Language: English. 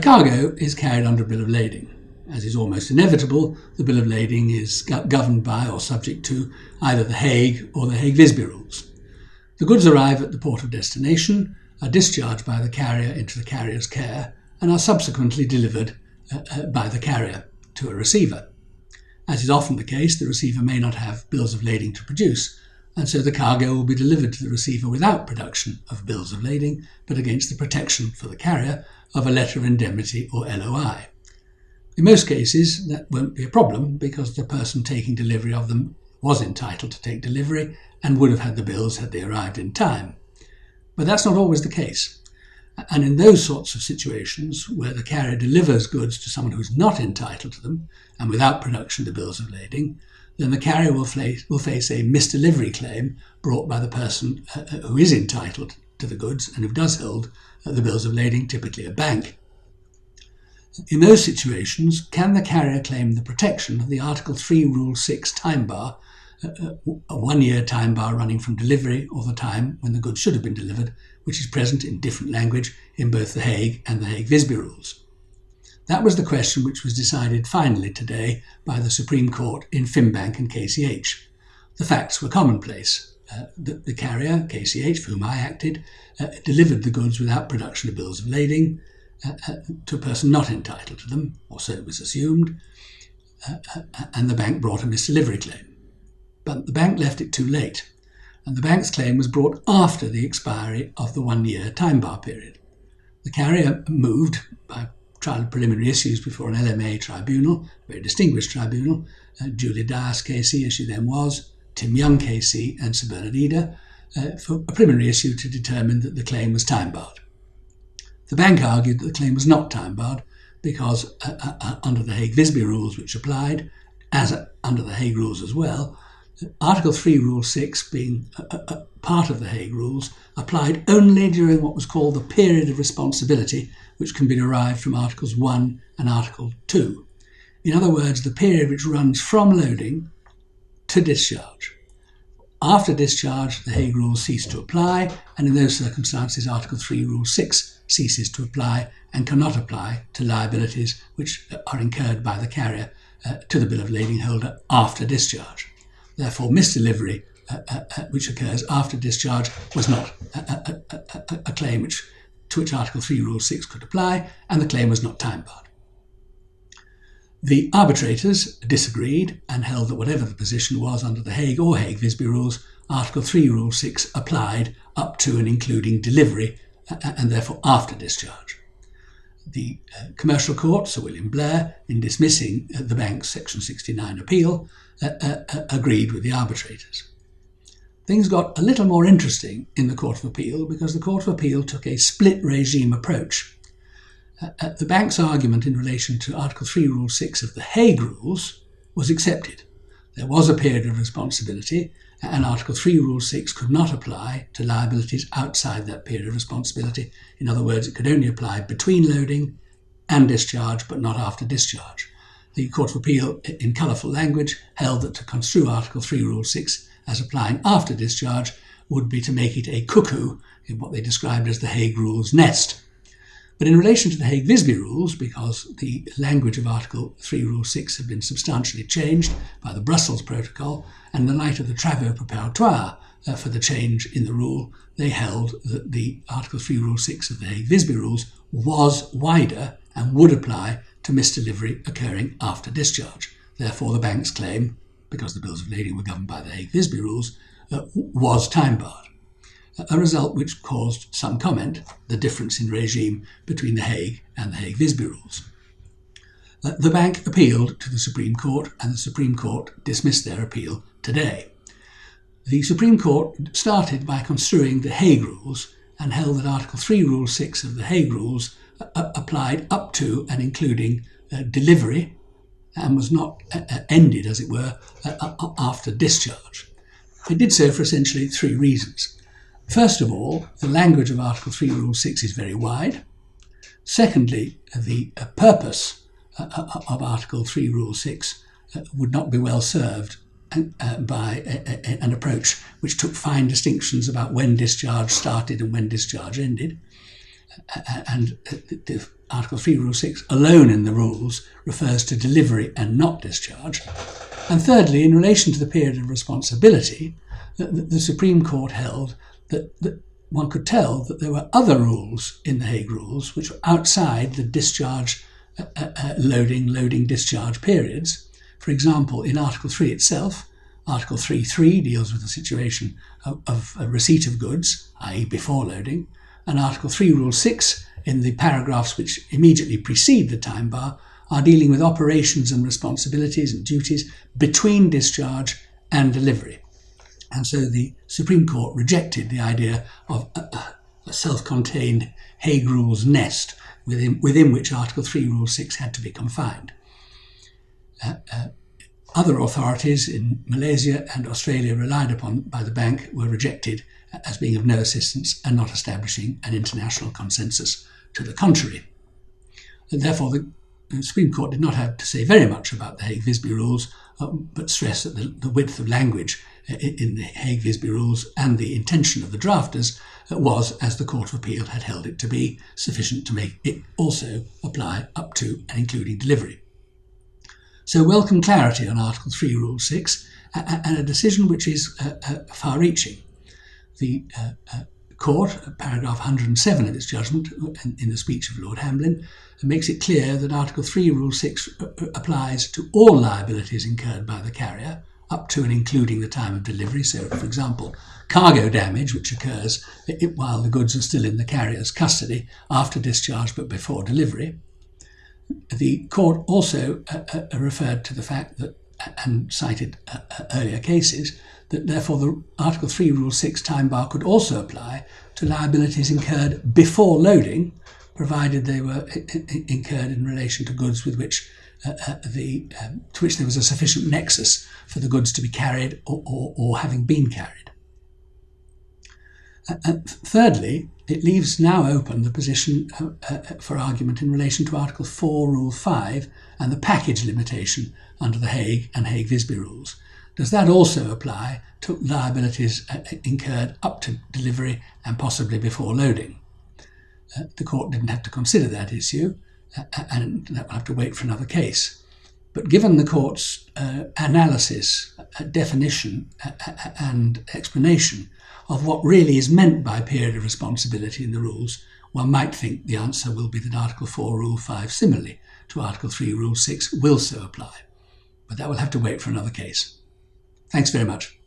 cargo is carried under a bill of lading. As is almost inevitable, the bill of lading is governed by or subject to either the Hague or the Hague-Visby Rules. The goods arrive at the port of destination, are discharged by the carrier into the carrier's care, and are subsequently delivered by the carrier to a receiver. As is often the case, the receiver may not have bills of lading to produce, and so the cargo will be delivered to the receiver without production of bills of lading, but against the protection for the carrier of a letter of indemnity or LOI. In most cases, that won't be a problem because the person taking delivery of them was entitled to take delivery and would have had the bills had they arrived in time. But that's not always the case. And in those sorts of situations where the carrier delivers goods to someone who's not entitled to them and without production of the bills of lading, then the carrier will face a misdelivery claim brought by the person who is entitled to the goods and who does hold the bills of lading, typically a bank. In those situations, can the carrier claim the protection of the Article 3 Rule 6 time bar, a 1-year time bar running from delivery or the time when the goods should have been delivered, which is present in different language in both the Hague and the Hague-Visby Rules? That was the question which was decided finally today by the Supreme Court in FIMBank and KCH. The facts were commonplace. The carrier, KCH, for whom I acted, delivered the goods without production of bills of lading to a person not entitled to them, or so it was assumed, and the bank brought a misdelivery claim. But the bank left it too late, and the bank's claim was brought after the expiry of the 1-year time bar period. The carrier moved by trial of preliminary issues before an LMA tribunal, a very distinguished tribunal, Julia Dias KC, as she then was, Tim Young KC and Sir Bernardida, for a preliminary issue to determine that the claim was time-barred. The bank argued that the claim was not time-barred because under the Hague-Visby Rules which applied, as under the Hague Rules as well, Article 3 Rule 6, being a part of the Hague Rules, applied only during what was called the period of responsibility, which can be derived from Articles 1 and Article 2. In other words, the period which runs from loading to discharge. After discharge, the Hague Rules cease to apply, and in those circumstances, Article 3 Rule 6 ceases to apply and cannot apply to liabilities which are incurred by the carrier to the bill of lading holder after discharge. Therefore, misdelivery, which occurs after discharge, was not a claim to which Article 3 Rule 6 could apply, and the claim was not time-barred. The arbitrators disagreed and held that whatever the position was under the Hague or Hague-Visby Rules, Article 3 Rule 6 applied up to and including delivery, and therefore after discharge. The Commercial Court, Sir William Blair, in dismissing the bank's Section 69 appeal, agreed with the arbitrators. Things got a little more interesting in the Court of Appeal because the Court of Appeal took a split regime approach. The bank's argument in relation to Article 3 Rule 6 of the Hague Rules was accepted. There was a period of responsibility, and Article 3 Rule 6 could not apply to liabilities outside that period of responsibility. In other words, it could only apply between loading and discharge, but not after discharge. The Court of Appeal, in colourful language, held that to construe Article 3 Rule 6 as applying after discharge would be to make it a cuckoo in what they described as the Hague Rules nest. But in relation to the Hague-Visby Rules, because the language of Article 3 Rule 6 had been substantially changed by the Brussels Protocol, and in the light of the travaux preparatoires for the change in the rule, they held that the Article 3 Rule 6 of the Hague-Visby Rules was wider and would apply to misdelivery occurring after discharge. Therefore, the bank's claim, because the bills of lading were governed by the Hague-Visby Rules, was time-barred. A result which caused some comment, the difference in regime between the Hague and the Hague-Visby Rules. The bank appealed to the Supreme Court, and the Supreme Court dismissed their appeal today. The Supreme Court started by construing the Hague Rules and held that Article 3 Rule 6 of the Hague Rules applied up to and including delivery and was not ended, as it were, after discharge. It did so for essentially 3 reasons. First of all, the language of Article 3 Rule 6 is very wide. Secondly, the purpose of Article 3 Rule 6 would not be well served by an approach which took fine distinctions about when discharge started and when discharge ended. and Article 3, Rule 6 alone in the rules refers to delivery and not discharge. And thirdly, in relation to the period of responsibility, the Supreme Court held that one could tell that there were other rules in the Hague Rules which were outside the discharge, loading, discharge periods. For example, in Article 3 itself, Article 3.3 deals with the situation of receipt of goods, i.e. before loading, and Article 3, Rule 6, in the paragraphs which immediately precede the time bar, are dealing with operations and responsibilities and duties between discharge and delivery. And so the Supreme Court rejected the idea of a self-contained Hague Rules nest within which Article 3, Rule 6 had to be confined. Other authorities in Malaysia and Australia relied upon by the bank were rejected as being of no assistance and not establishing an international consensus to the contrary. And therefore, the Supreme Court did not have to say very much about the Hague-Visby Rules, but stressed that the width of language in the Hague-Visby Rules and the intention of the drafters was, as the Court of Appeal had held it to be, sufficient to make it also apply up to and including delivery. So welcome clarity on Article 3, Rule 6, and a decision which is far-reaching. The Court, paragraph 107 of its judgment, in the speech of Lord Hamblin, makes it clear that Article 3, Rule 6 applies to all liabilities incurred by the carrier, up to and including the time of delivery. So, for example, cargo damage, which occurs while the goods are still in the carrier's custody after discharge but before delivery. The Court also referred to the fact that, and cited earlier cases, that therefore the Article 3, Rule 6 time bar could also apply to liabilities incurred before loading, provided they were incurred in relation to goods with which to which there was a sufficient nexus for the goods to be carried or having been carried. And thirdly, it leaves now open the position for argument in relation to Article 4, Rule 5 and the package limitation under the Hague and Hague-Visby Rules. Does that also apply to liabilities incurred up to delivery and possibly before loading? The Court didn't have to consider that issue, and that will have to wait for another case. But given the Court's analysis, definition and explanation of what really is meant by period of responsibility in the rules, one might think the answer will be that Article 4, Rule 5, similarly to Article 3, Rule 6, will so apply. But that will have to wait for another case. Thanks very much.